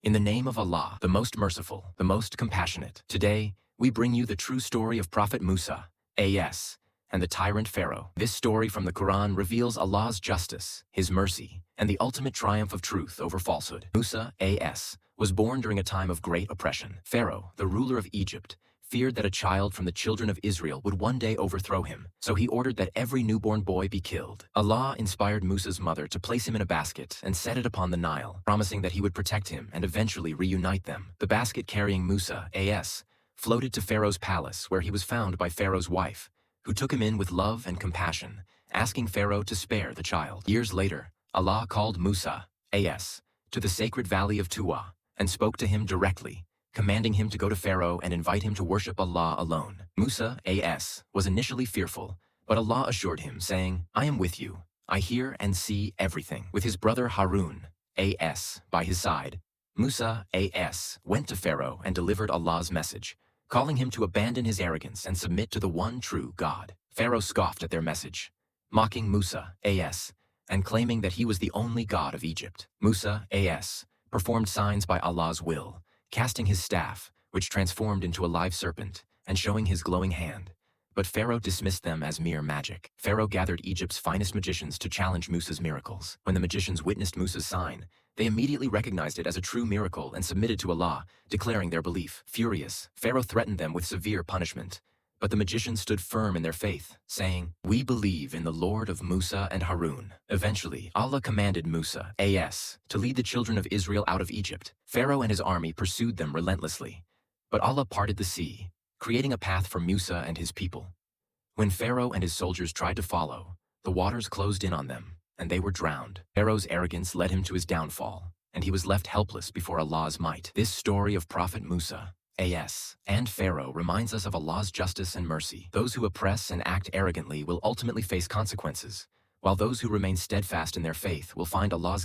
In the name of Allah, the most merciful, the most compassionate. Today, we bring you the true story of Prophet Musa, A.S., and the tyrant Pharaoh. This story from the Quran reveals Allah's justice, His mercy, and the ultimate triumph of truth over falsehood. Musa, A.S., was born during a time of great oppression. Pharaoh, the ruler of Egypt, feared that a child from the children of Israel would one day overthrow him, so he ordered that every newborn boy be killed. Allah inspired Musa's mother to place him in a basket and set it upon the Nile, promising that he would protect him and eventually reunite them. The basket carrying Musa, A.S., floated to Pharaoh's palace, where he was found by Pharaoh's wife, who took him in with love and compassion, asking Pharaoh to spare the child. Years later, Allah called Musa, A.S., to the sacred valley of Ta-Ha and spoke to him directly, commanding him to go to Pharaoh and invite him to worship Allah alone. Musa, A.S., was initially fearful, but Allah assured him, saying, "I am with you. I hear and see everything." With his brother Harun, A.S., by his side, Musa, A.S., went to Pharaoh and delivered Allah's message, calling him to abandon his arrogance and submit to the one true God. Pharaoh scoffed at their message, mocking Musa, A.S., and claiming that he was the only God of Egypt. Musa, A.S., performed signs by Allah's will, casting his staff, which transformed into a live serpent, and showing his glowing hand. But Pharaoh dismissed them as mere magic. Pharaoh gathered Egypt's finest magicians to challenge Musa's miracles. When the magicians witnessed Musa's sign, they immediately recognized it as a true miracle and submitted to Allah, declaring their belief. Furious, Pharaoh threatened them with severe punishment. But the magicians stood firm in their faith, saying, "We believe in the Lord of Musa and Harun." Eventually, Allah commanded Musa, A.S., to lead the children of Israel out of Egypt. Pharaoh and his army pursued them relentlessly, but Allah parted the sea, creating a path for Musa and his people. When Pharaoh and his soldiers tried to follow, the waters closed in on them, and they were drowned. Pharaoh's arrogance led him to his downfall, and he was left helpless before Allah's might. This story of Prophet Musa, A.S., and Pharaoh reminds us of Allah's justice and mercy. Those who oppress and act arrogantly will ultimately face consequences, while those who remain steadfast in their faith will find Allah's guidance.